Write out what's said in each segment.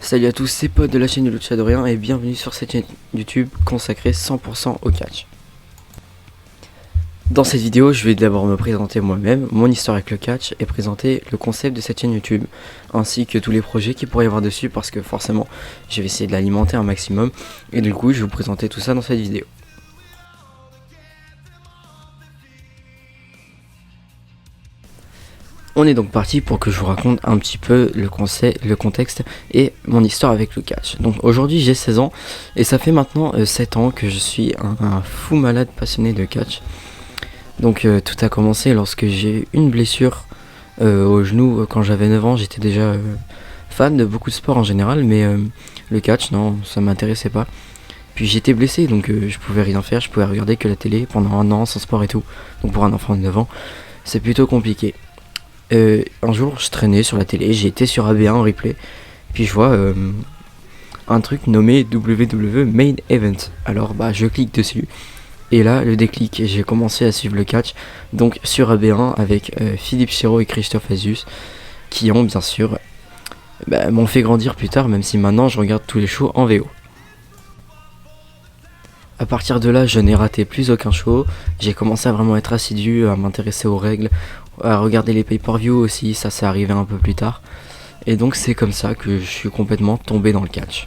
Salut à tous, c'est Pod de la chaîne de Luchadorien et bienvenue sur cette chaîne YouTube consacrée 100% au catch. Dans cette vidéo, je vais d'abord me présenter moi-même, mon histoire avec le catch et présenter le concept de cette chaîne YouTube, ainsi que tous les projets qu'il pourrait y avoir dessus parce que forcément, je vais essayer de l'alimenter un maximum et du coup, je vais vous présenter tout ça dans cette vidéo. On est donc parti pour que je vous raconte un petit peu le contexte et mon histoire avec le catch. Donc aujourd'hui j'ai 16 ans et ça fait maintenant 7 ans que je suis un fou malade passionné de catch. Donc tout a commencé lorsque j'ai eu une blessure au genou quand j'avais 9 ans. J'étais déjà fan de beaucoup de sports en général, mais le catch non, ça m'intéressait pas. Puis j'étais blessé donc je pouvais rien faire, je pouvais regarder que la télé pendant un an sans sport et tout. Donc pour un enfant de 9 ans c'est plutôt compliqué. Un jour je traînais sur la télé, j'ai été sur AB1 en replay, puis je vois un truc nommé WWE Main Event. Alors bah je clique dessus, et là le déclic, j'ai commencé à suivre le catch, donc sur AB1 avec Philippe Chiro et Christophe Azus, qui ont bien sûr m'ont fait grandir plus tard, même si maintenant je regarde tous les shows en VO. A partir de là, je n'ai raté plus aucun show. J'ai commencé à vraiment être assidu, à m'intéresser aux règles, à regarder les pay-per-view aussi, ça s'est arrivé un peu plus tard. Et donc c'est comme ça que je suis complètement tombé dans le catch.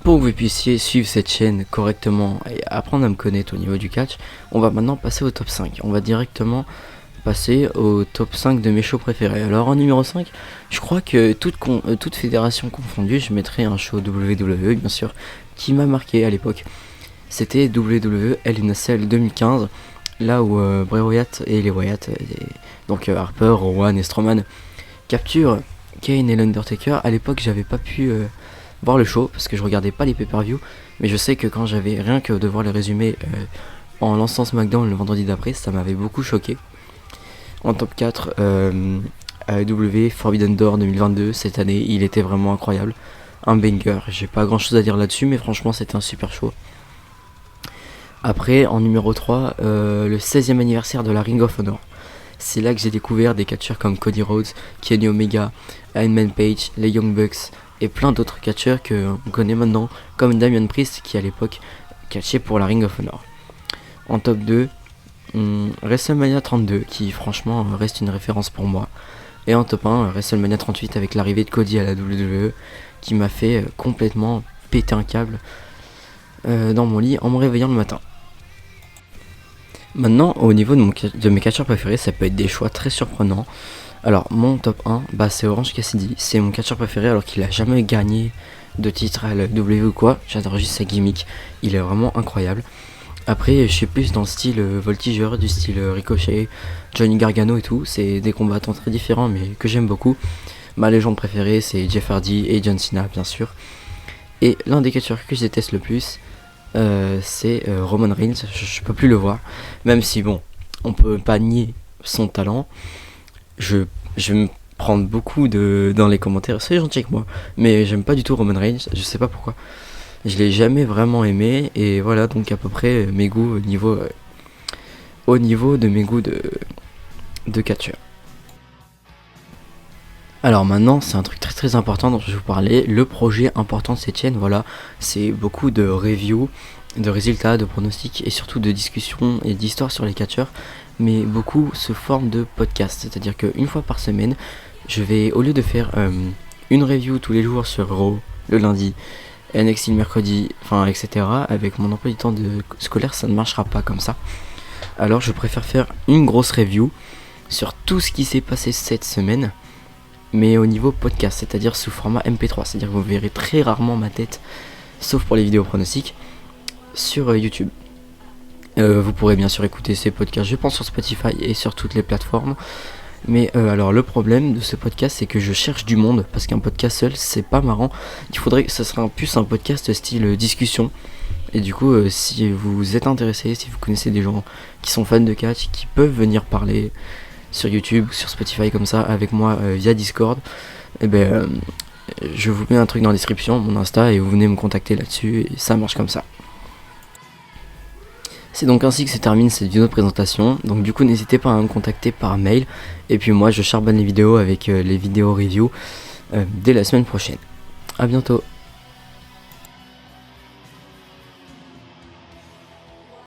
Pour que vous puissiez suivre cette chaîne correctement et apprendre à me connaître au niveau du catch, on va maintenant passer au top 5. On va directement passer au top 5 de mes shows préférés. Alors en numéro 5, je crois que toute fédération confondue, je mettrai un show WWE bien sûr, qui m'a marqué à l'époque. C'était WWE Hell in a Cell 2015, là où Bray Wyatt et les Wyatt, donc Harper, Rowan et Strowman, capturent Kane et l'Undertaker. À l'époque j'avais pas pu voir le show parce que je regardais pas les pay-per-view, mais je sais que quand j'avais rien que de voir les résumés en lançant SmackDown le vendredi d'après, ça m'avait beaucoup choqué. En top 4, AEW Forbidden Door 2022, cette année, il était vraiment incroyable. Un banger, j'ai pas grand chose à dire là-dessus, mais franchement c'était un super show. Après, en numéro 3, le 16e anniversaire de la Ring of Honor. C'est là que j'ai découvert des catcheurs comme Cody Rhodes, Kenny Omega, Hangman Page, les Young Bucks et plein d'autres catcheurs qu'on connaît maintenant, comme Damian Priest qui à l'époque catchait pour la Ring of Honor. En top 2, WrestleMania 32 qui franchement reste une référence pour moi. Et en top 1, WrestleMania 38 avec l'arrivée de Cody à la WWE qui m'a fait complètement péter un câble dans mon lit en me réveillant le matin. Maintenant, au niveau de mes catcheurs préférés, ça peut être des choix très surprenants. Alors, mon top 1, c'est Orange Cassidy. C'est mon catcheur préféré alors qu'il a jamais gagné de titre à la WWE ou quoi. J'adore juste sa gimmick. Il est vraiment incroyable. Après, je suis plus dans le style voltigeur, du style Ricochet, Johnny Gargano et tout. C'est des combattants très différents mais que j'aime beaucoup. Ma légende préférée, c'est Jeff Hardy et John Cena, bien sûr. Et l'un des catcheurs que je déteste le plus, c'est Roman Reigns. Je peux plus le voir, même si bon, on peut pas nier son talent. Je vais me prendre beaucoup dans les commentaires, c'est gentil avec moi, mais j'aime pas du tout Roman Reigns, je sais pas pourquoi. Je l'ai jamais vraiment aimé, et voilà donc à peu près mes goûts au niveau de mes goûts de catcheur. Alors maintenant, c'est un truc très très important dont je vais vous parler, le projet important de cette chaîne, voilà, c'est beaucoup de reviews, de résultats, de pronostics et surtout de discussions et d'histoires sur les catcheurs, mais beaucoup sous forme de podcast, c'est-à-dire qu'une fois par semaine, je vais, au lieu de faire une review tous les jours sur Raw le lundi, NXT le mercredi, enfin etc., avec mon emploi du temps de scolaire, ça ne marchera pas comme ça. Alors je préfère faire une grosse review sur tout ce qui s'est passé cette semaine, mais au niveau podcast, c'est-à-dire sous format MP3, c'est-à-dire que vous verrez très rarement ma tête, sauf pour les vidéos pronostiques, sur YouTube. Vous pourrez bien sûr écouter ces podcasts, je pense, sur Spotify et sur toutes les plateformes. Mais alors le problème de ce podcast, c'est que je cherche du monde, parce qu'un podcast seul, c'est pas marrant. Il faudrait que ce serait plus un podcast style discussion. Et du coup, si vous êtes intéressé, si vous connaissez des gens qui sont fans de catch, qui peuvent venir parler sur YouTube, sur Spotify comme ça, avec moi via Discord, je vous mets un truc dans la description, mon Insta, et vous venez me contacter là-dessus, et ça marche comme ça. C'est donc ainsi que se termine cette vidéo de présentation. Donc du coup n'hésitez pas à me contacter par mail. Et puis moi je charbonne les vidéos avec les vidéos review dès la semaine prochaine. A bientôt.